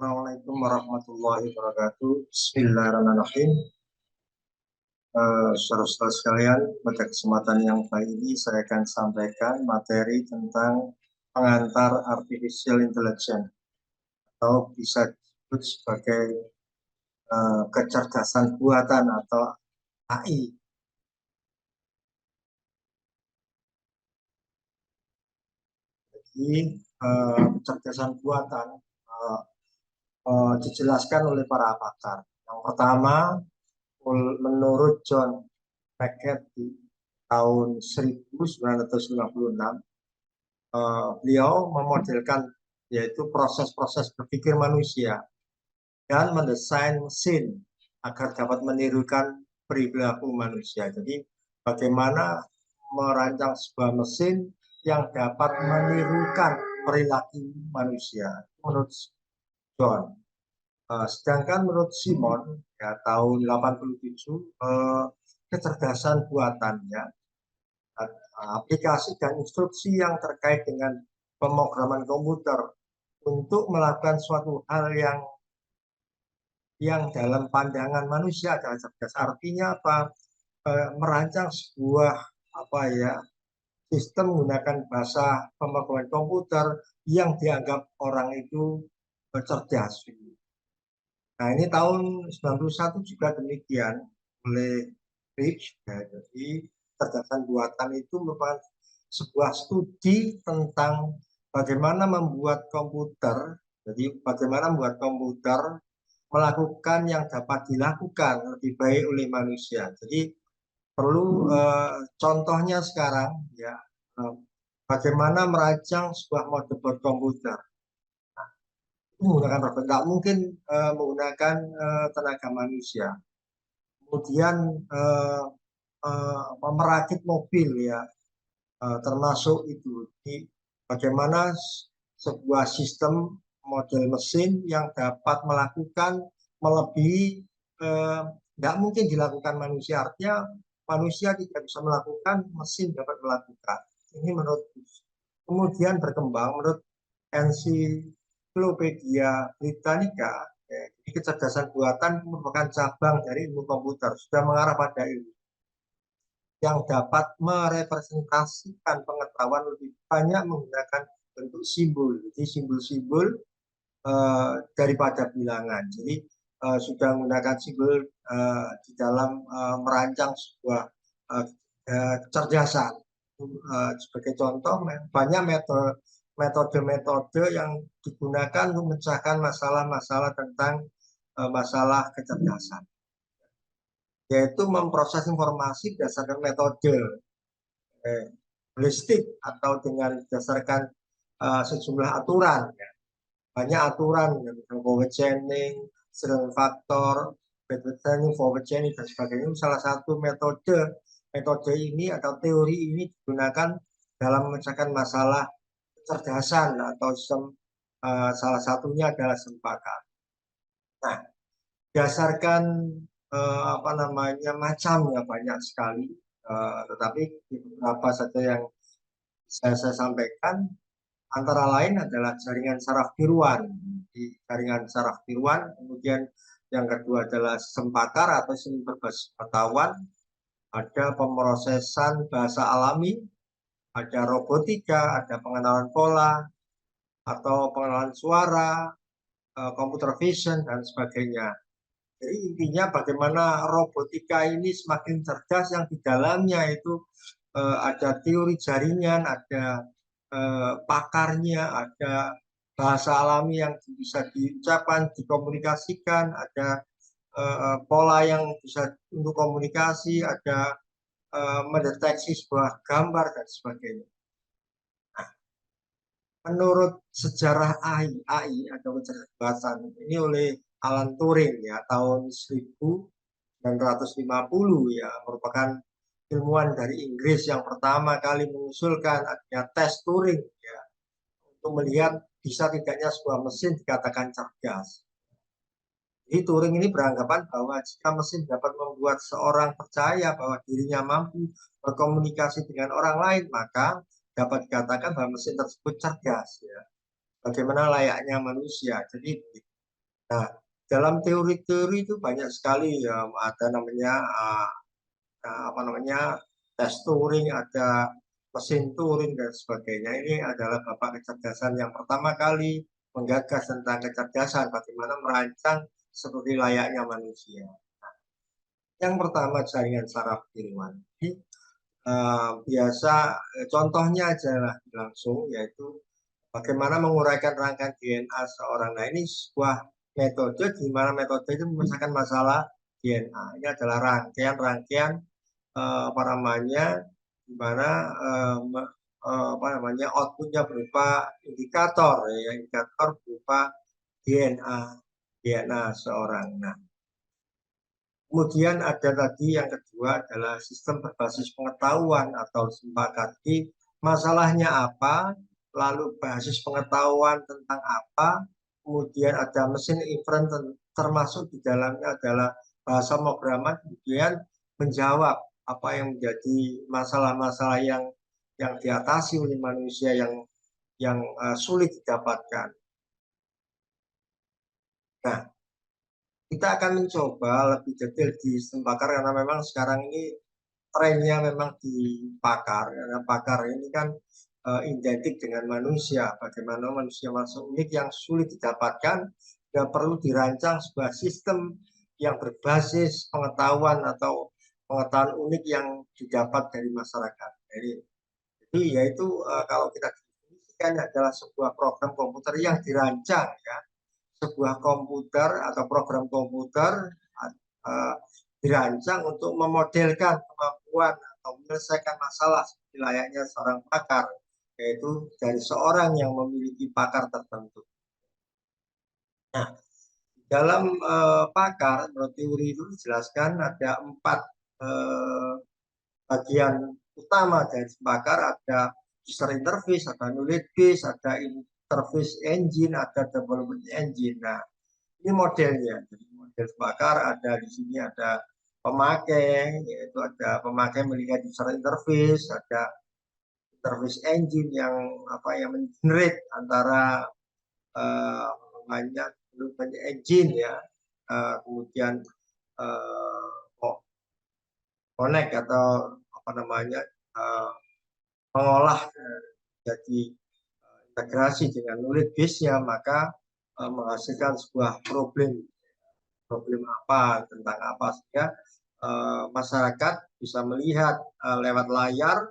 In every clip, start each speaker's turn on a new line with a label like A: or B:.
A: Assalamualaikum warahmatullahi wabarakatuh. Bismillahirrahmanirrahim. Saudara-saudara sekalian, pada kesempatan yang baik ini saya akan sampaikan materi tentang pengantar artificial intelligence atau bisa disebut sebagai kecerdasan buatan atau AI. Jadi kecerdasan buatan dijelaskan oleh para pakar. Yang pertama, menurut John McAfee tahun 1996, beliau memodelkan yaitu proses-proses berpikir manusia dan mendesain mesin agar dapat menirukan perilaku manusia. Jadi bagaimana merancang sebuah mesin yang dapat menirukan perilaku manusia menurut John. Sedangkan menurut Simon ya tahun 87, kecerdasan buatannya, aplikasi dan instruksi yang terkait dengan pemrograman komputer untuk melakukan suatu hal yang dalam pandangan manusia adalah cerdas. Artinya apa? Merancang sebuah sistem menggunakan bahasa pemrograman komputer yang dianggap orang itu cerdas. Nah, ini tahun 91 juga demikian oleh Rich. Ya, jadi kecerdasan buatan itu merupakan sebuah studi tentang bagaimana membuat komputer. Jadi bagaimana membuat komputer melakukan yang dapat dilakukan lebih baik oleh manusia. Jadi perlu contohnya sekarang ya, bagaimana merancang sebuah motherboard komputer menggunakan robot, nggak mungkin menggunakan tenaga manusia. Kemudian merakit mobil ya, termasuk itu. Jadi, bagaimana sebuah sistem model mesin yang dapat melakukan melebihi nggak mungkin dilakukan manusia. Artinya manusia tidak bisa melakukan, mesin dapat melakukan. Ini menurut. Kemudian berkembang menurut Encyclopedia Britannica, jadi kecerdasan buatan merupakan cabang dari ilmu komputer, sudah mengarah pada ilmu yang dapat merepresentasikan pengetahuan lebih banyak menggunakan bentuk simbol, jadi simbol-simbol daripada bilangan. Jadi sudah menggunakan simbol di dalam merancang sebuah kecerdasan. Sebagai contoh, banyak metode-metode yang digunakan untuk memecahkan masalah-masalah tentang masalah kecerdasan, yaitu memproses informasi berdasarkan metode heuristik atau dengan berdasarkan sejumlah aturan. Ya. Banyak aturan, forward chaining, scaling faktor, backward chaining, forward chaining, dan sebagainya. Salah satu metode ini atau teori ini digunakan dalam memecahkan masalah kecerdasan atau salah satunya adalah sempakan. Nah, berdasarkan macamnya banyak sekali, tetapi beberapa saja yang saya sampaikan antara lain adalah jaringan saraf tiruan. Di jaringan saraf tiruan, kemudian yang kedua adalah sistem pakar atau sistem berbasis pengetahuan, ada pemrosesan bahasa alami, ada robotika, ada pengenalan pola atau pengenalan suara, computer vision, dan sebagainya. Jadi intinya bagaimana robotika ini semakin cerdas yang di dalamnya itu ada teori jaringan, ada pakarnya, ada bahasa alami yang bisa diucapkan, dikomunikasikan, ada pola yang bisa untuk komunikasi, ada mendeteksi sebuah gambar dan sebagainya. Menurut sejarah AI atau kecerdasan ini oleh Alan Turing ya tahun 1950 ya, merupakan ilmuwan dari Inggris yang pertama kali mengusulkan adanya tes Turing ya, untuk melihat bisa tidaknya sebuah mesin dikatakan cerdas. Jadi Turing ini beranggapan bahwa jika mesin dapat membuat seorang percaya bahwa dirinya mampu berkomunikasi dengan orang lain, maka dapat dikatakan bahwa mesin tersebut cerdas ya. Bagaimana layaknya manusia. Jadi Nah, dalam teori-teori itu banyak sekali ya, ada namanya apa namanya tes Turing, ada mesin Turing dan sebagainya. Ini adalah bapak kecerdasan yang pertama kali menggagas tentang kecerdasan, bagaimana merancang seperti layaknya manusia. Yang pertama jaringan saraf tiruan. Biasa contohnya aja lah langsung, yaitu bagaimana menguraikan rangkaian DNA seorang. Nah, ini sebuah metode di mana metode itu memecahkan masalah DNA. Ini adalah rangkaian-rangkaian apa namanya, di mana apa namanya outputnya berupa indikator, ya, indikator berupa DNA seorang. Nah, kemudian ada tadi yang kedua adalah sistem berbasis pengetahuan atau sepakat. Masalahnya apa, lalu basis pengetahuan tentang apa, kemudian ada mesin inference termasuk di dalamnya adalah bahasa pemrograman, kemudian menjawab apa yang menjadi masalah-masalah yang diatasi oleh manusia yang sulit didapatkan. Nah, kita akan mencoba lebih detail di sistem pakar karena memang sekarang ini trennya memang di pakar. Karena pakar ini kan identik dengan manusia. Bagaimana manusia masuk unik yang sulit didapatkan, dan perlu dirancang sebuah sistem yang berbasis pengetahuan atau pengetahuan unik yang didapat dari masyarakat. Jadi yaitu kalau kita definisikan adalah sebuah program komputer yang dirancang, ya, sebuah komputer atau program komputer uh, dirancang untuk memodelkan kemampuan atau menyelesaikan masalah seperti layaknya seorang pakar, yaitu dari seorang yang memiliki pakar tertentu. Nah, dalam pakar, menurut teori itu dijelaskan ada 4 bagian utama dari pakar. Ada user interface, ada knowledge base, ada interface engine, ada development engine. Nah, ini modelnya. Jadi model bakar ada di sini, ada pemakai, yaitu ada pemakai melihat user interface, ada interface engine yang apa yang mengenerate antara banyak banyak engine, ya, kemudian uh, connect atau apa namanya mengolah jadi integrasi dengan knowledge base-nya, maka menghasilkan sebuah problem apa, tentang apa, sehingga masyarakat bisa melihat lewat layar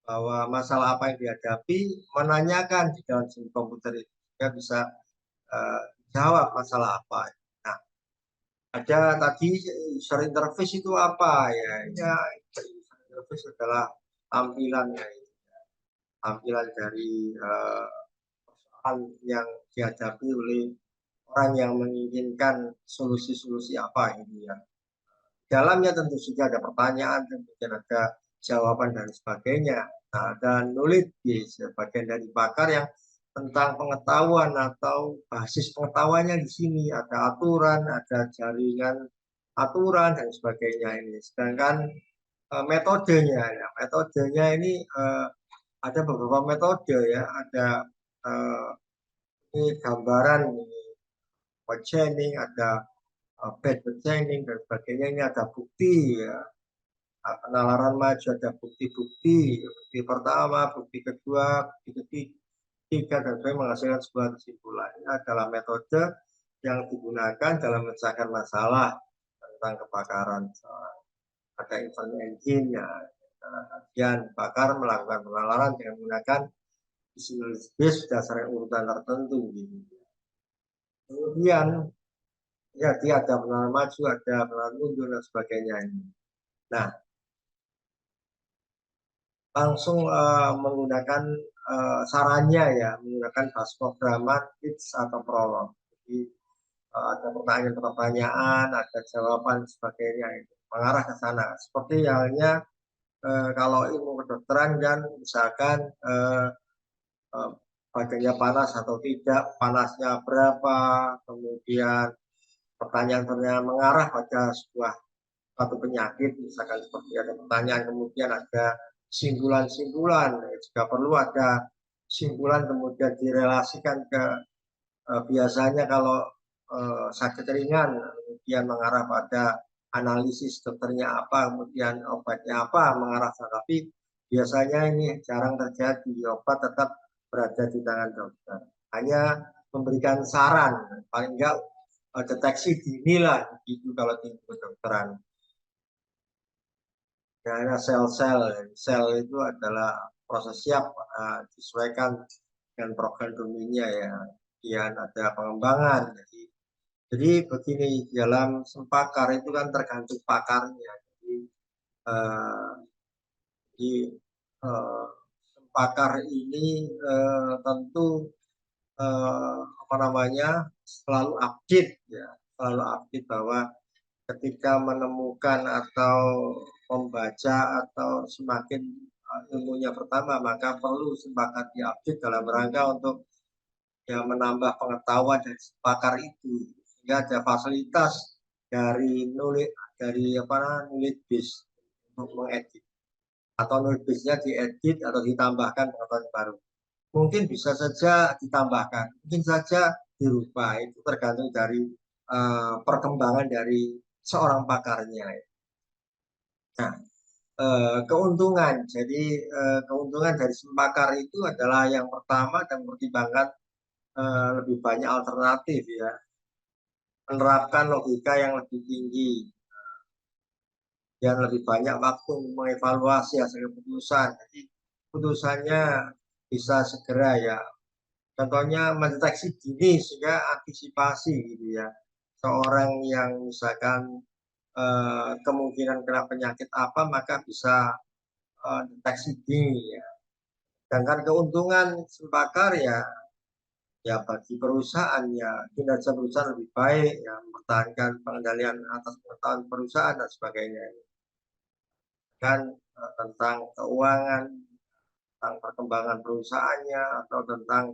A: bahwa masalah apa yang dihadapi, menanyakan di dalam sistem komputer itu, sehingga bisa jawab masalah apa. Nah, ada tadi user interface itu apa, ya? Ya, user interface adalah tampilannya, tampilan dari persoalan yang dihadapi oleh orang yang menginginkan solusi-solusi apa ini, ya. Dalamnya tentu saja ada pertanyaan, kemudian ada jawaban dan sebagainya. Nah, dan knowledge base, bagian dari pakar yang tentang pengetahuan atau basis pengetahuannya di sini ada aturan, ada jaringan aturan dan sebagainya ini. Sedangkan metodenya, ya, metodenya ini ada beberapa metode, ya. Ada ini gambaran ini chaining, ada bed chaining dan sebagainya. Ini ada bukti, ya, penalaran maju, ada bukti-bukti, bukti pertama, bukti kedua, bukti ketiga, dan sebagainya, menghasilkan sebuah kesimpulan. Ini adalah metode yang digunakan dalam menyelesaikan masalah tentang kebakaran. Ada event engine, ya, kajian bakar melakukan penalaran dengan menggunakan visual base berdasarkan urutan tertentu, gitu. Kemudian, ya, dia ada penalaran maju, ada penalaran mundur dan sebagainya ini. Nah, langsung menggunakan sarannya, ya, menggunakan bahasa pemrograman pitch atau prolog. Jadi ada pertanyaan-pertanyaan, ada jawaban sebagainya, itu mengarah ke sana. Seperti halnya kalau ilmu kedokteran kan, misalkan badannya panas atau tidak, panasnya berapa, kemudian pertanyaan-pertanyaan mengarah pada sebuah satu penyakit, misalkan seperti ada pertanyaan, kemudian ada simpulan-simpulan, jika perlu ada simpulan kemudian direlasikan ke biasanya kalau sakit ringan, kemudian mengarah pada analisis dokternya apa, kemudian obatnya apa, mengarah sana. Tapi biasanya ini jarang terjadi, obat tetap berada di tangan dokter. Hanya memberikan saran, paling enggak deteksi dini lah, gitu kalau di kedokteran. Karena sel itu adalah proses siap disesuaikan dengan program domainnya ya. Kemudian ada pengembangan. Jadi begini, dalam sempakar itu kan tergantung pakarnya. Eh, di sempakar ini tentu apa namanya selalu update ya, selalu update bahwa ketika menemukan atau membaca atau semakin ilmunya pertama, maka perlu sepakat diupdate dalam rangka untuk ya menambah pengetahuan dari pakar itu, sehingga ada fasilitas dari nulis base untuk mengedit, atau nulis base-nya diedit atau ditambahkan pengetahuan baru. Mungkin bisa saja ditambahkan, mungkin saja dirubah, itu tergantung dari perkembangan dari seorang pakarnya. Nah, keuntungan. Jadi keuntungan dari sempakar itu adalah yang pertama dan mempertimbangkan lebih banyak alternatif ya, menerapkan logika yang lebih tinggi, yang lebih banyak waktu mengevaluasi hasil keputusan. Jadi putusannya bisa segera ya. Contohnya mendeteksi dini sehingga antisipasi gitu ya. Seorang yang misalkan kemungkinan kena penyakit apa maka bisa deteksi dini ya. Sedangkan keuntungan sempakar ya bagi perusahaan ya kinerja perusahaan lebih baik ya, mempertahankan pengendalian atas pengetahuan perusahaan dan sebagainya. Kan tentang keuangan, tentang perkembangan perusahaannya, atau tentang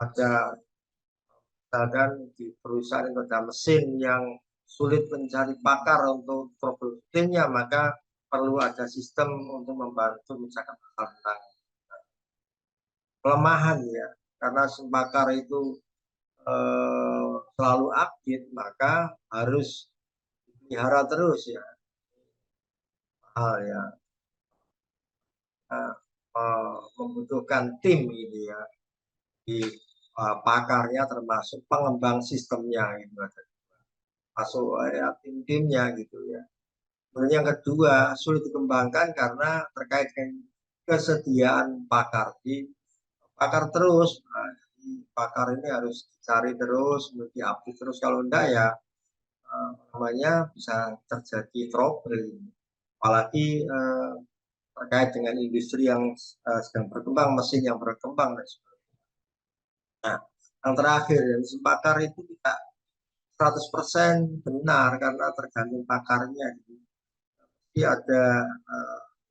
A: ada misalkan di perusahaan itu ada mesin yang sulit mencari pakar untuk troubleshootingnya, maka perlu ada sistem untuk membantu misalkan tentang kelemahan ya, karena sempakar itu selalu update, maka harus dipelihara terus ya, hal ya membutuhkan tim gitu ya, di pakarnya termasuk pengembang sistemnya gitu, masuk ya tim-timnya gitu ya. Kemudian yang kedua sulit dikembangkan karena terkait dengan kesediaan pakar. Di pakar terus, nah, pakar ini harus dicari terus, diupdate terus, kalau enggak ya namanya bisa terjadi trouble, apalagi terkait dengan industri yang sedang berkembang, mesin yang berkembang dan sebagainya. Nah, yang terakhir yang pakar itu tidak 100% benar karena tergantung pakarnya. Jadi ada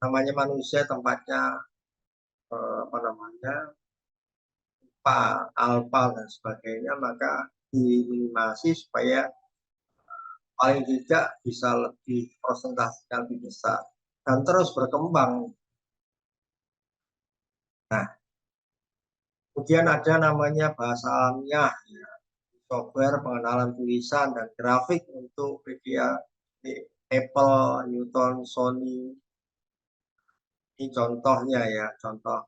A: namanya manusia tempatnya apa namanya alfa dan sebagainya, maka diminimasi supaya paling tidak bisa lebih persentase yang lebih besar dan terus berkembang. Nah, kemudian ada namanya bahasa alamiah, ya, software pengenalan tulisan dan grafik untuk media Apple, Newton, Sony. Ini contohnya ya, contoh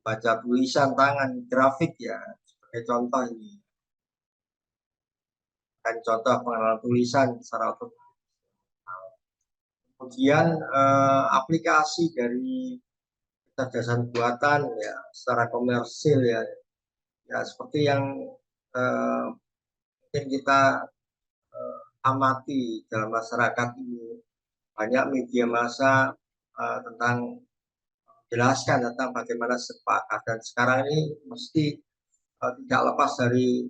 A: baca tulisan tangan grafik ya, sebagai contoh ini. Dan contoh pengenalan tulisan secara otomatis. Kemudian aplikasi dari kecerdasan buatan ya secara komersil ya, ya seperti yang mungkin kita amati dalam masyarakat ini, banyak media massa tentang jelaskan tentang bagaimana sepakat, dan sekarang ini mesti tidak lepas dari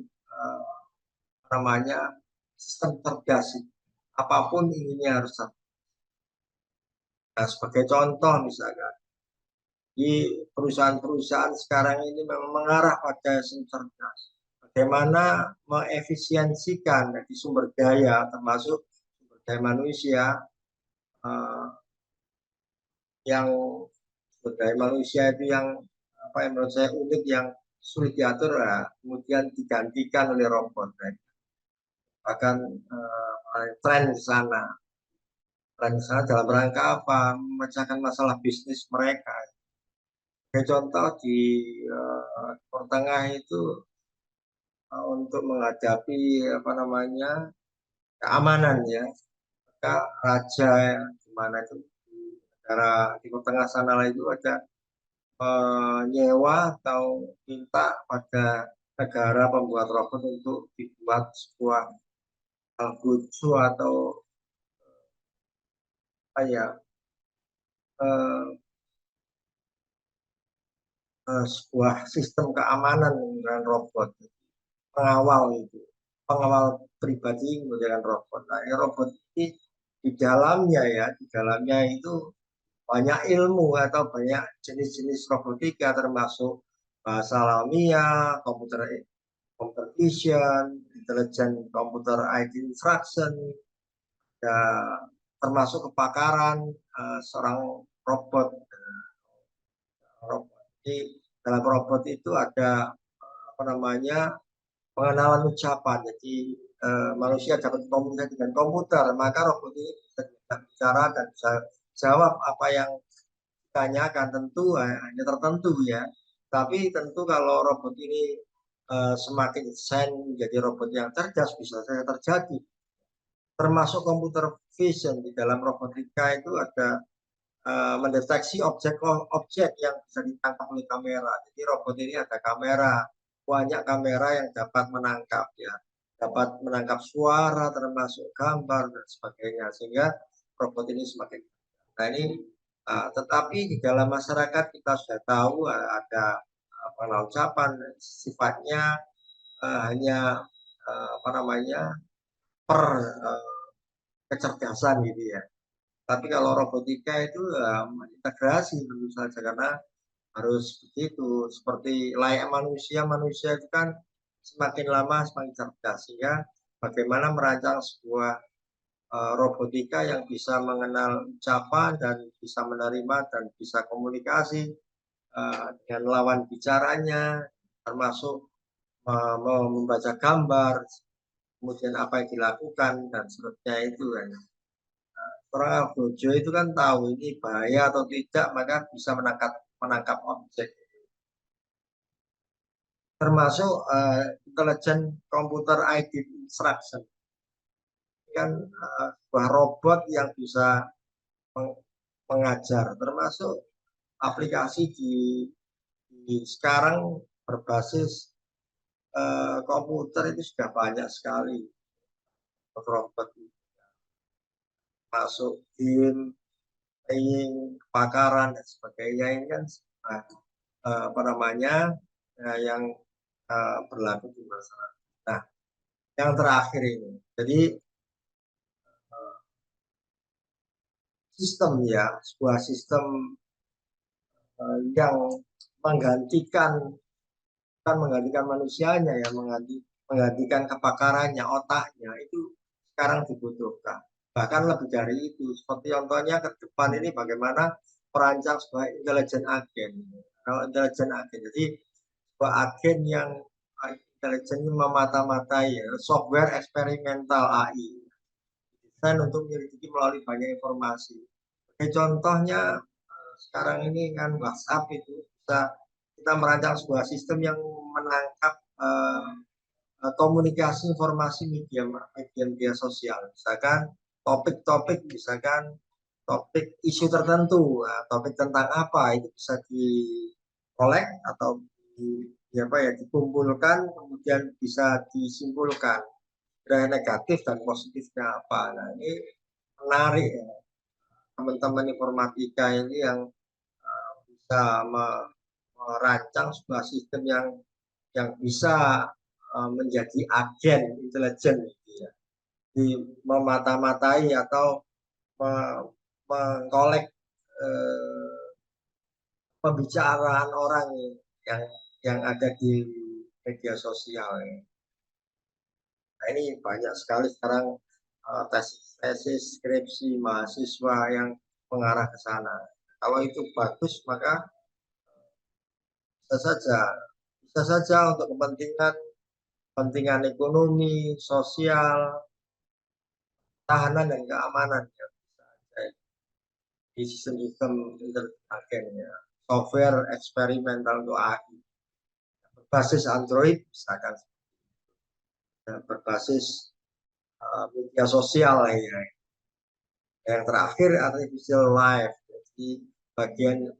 A: namanya sistem cerdas, apapun ininya harus. Nah, sebagai contoh misalkan di perusahaan-perusahaan sekarang ini memang mengarah pada sistem cerdas, bagaimana mengefisiensikan dari sumber daya termasuk sumber daya manusia, uh, yang sumber daya manusia itu yang apa yang menurut saya unik, yang sulit diatur, ya, kemudian digantikan oleh robot. Bahkan tren di sana, dalam rangka apa? Memecahkan masalah bisnis mereka. Kayak contoh di Timur Tengah itu untuk menghadapi apa namanya keamanan, ya, maka raja di mana itu di negara Timur Tengah sana itu ada nyewa atau minta pada negara pembuat robot untuk dibuat sebuah algojo atau apa ya, eh, sebuah sistem keamanan dengan robot, pengawal itu, pengawal pribadi menggunakan robot. Nah, ya, robot ini di dalamnya itu banyak ilmu atau banyak jenis-jenis robotika, termasuk bahasa alamiah, computer vision, intelligent computer ID instruction, ya, termasuk kepakaran seorang robot. Robot. Jadi dalam robot itu ada apa namanya pengenalan ucapan. Jadi manusia dapat komunikasi dengan komputer, maka robot ini bisa bicara dan bisa jawab apa yang ditanyakan. Tentu hanya tertentu, ya. Tapi tentu kalau robot ini semakin desain menjadi robot yang cerdas, bisa saja terjadi. Termasuk computer vision di dalam robotika itu ada mendeteksi objek-objek yang bisa ditangkap oleh kamera. Jadi robot ini ada kamera, banyak kamera yang dapat menangkap, ya, dapat menangkap suara, termasuk gambar dan sebagainya, sehingga robot ini semakin. Nah, ini tetapi di dalam masyarakat kita sudah tahu ada ucapan sifatnya hanya apa namanya per kecerdasan gitu, ya. Tapi kalau robotika itu integrasi tentu saja, karena harus begitu. Seperti layak manusia, manusia itu kan semakin lama semakin cerdas, sehingga bagaimana merancang sebuah robotika yang bisa mengenal ucapan dan bisa menerima dan bisa komunikasi dengan lawan bicaranya, termasuk membaca gambar, kemudian apa yang dilakukan dan seterusnya itu kan. Orang Algojo itu kan tahu ini bahaya atau tidak, maka bisa menangkap objek. Termasuk intelligent computer aided instruction, kan sebuah robot yang bisa mengajar, termasuk aplikasi di sekarang berbasis komputer itu sudah banyak sekali robot, masuk game, playing, kebakaran dan sebagainya. Ini kan apa namanya yang berlaku di masyarakat. Nah, yang terakhir ini, jadi sistem, ya, sebuah sistem yang menggantikan, kan menggantikan manusianya, ya, menggantikan kepakarannya, otaknya, itu sekarang dibutuhkan. Bahkan lebih dari itu, seperti contohnya ke depan ini bagaimana perancang sebuah intelijen agen. Kalau intelijen agen, jadi sebuah agen yang intelijen memata-matai, ya, software eksperimental AI, desain untuk menyelidiki melalui banyak informasi. Oke, contohnya sekarang ini kan WhatsApp itu bisa kita merancang sebuah sistem yang menangkap komunikasi informasi media sosial, misalkan topik-topik, misalkan topik isu tertentu, topik tentang apa itu bisa dikolek atau dikumpulkan, kemudian bisa disimpulkan negatif dan positifnya apa. Nah, ini menarik, ya, teman-teman informatika ini yang bisa merancang sebuah sistem yang bisa menjadi agen intelijen, gitu, ya, di memata-matai atau mengkolek pembicaraan orang yang ada di media sosial. Nah, ini banyak sekali sekarang tesis skripsi mahasiswa yang mengarah ke sana. Kalau itu bagus, maka bisa saja bisa saja untuk kepentingan ekonomi, sosial, tahanan dan keamanan ya, bisa saja di sistem-sistem interagen ya. Software eksperimental untuk AI berbasis Android misalkan, berbasis media sosial ya. Yang terakhir artificial life, jadi bagian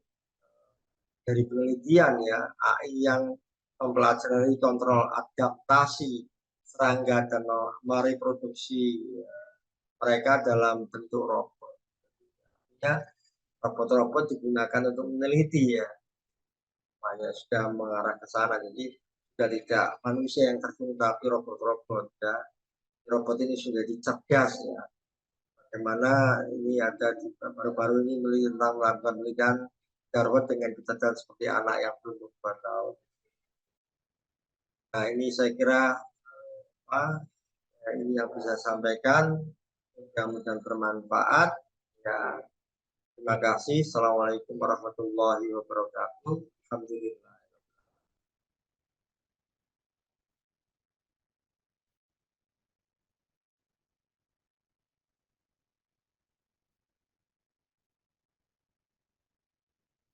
A: dari penelitian ya, AI yang mempelajari kontrol adaptasi serangga dan mereproduksi ya, mereka dalam bentuk robot. Ya, robot-robot digunakan untuk meneliti ya, hanya sudah mengarah ke sana. Jadi sudah tidak manusia yang terjun tapi robot-robot ya. Robot ini sudah dicerdas ya. Bagaimana ini ada di baru-baru ini melakukan penelitian Darwin dengan kecerdasan seperti anak yang belum 2 tahun. Nah ini saya kira ini yang bisa saya sampaikan. Mudah-mudahan bermanfaat. Ya, terima kasih. Assalamualaikum warahmatullahi wabarakatuh. Alhamdulillah.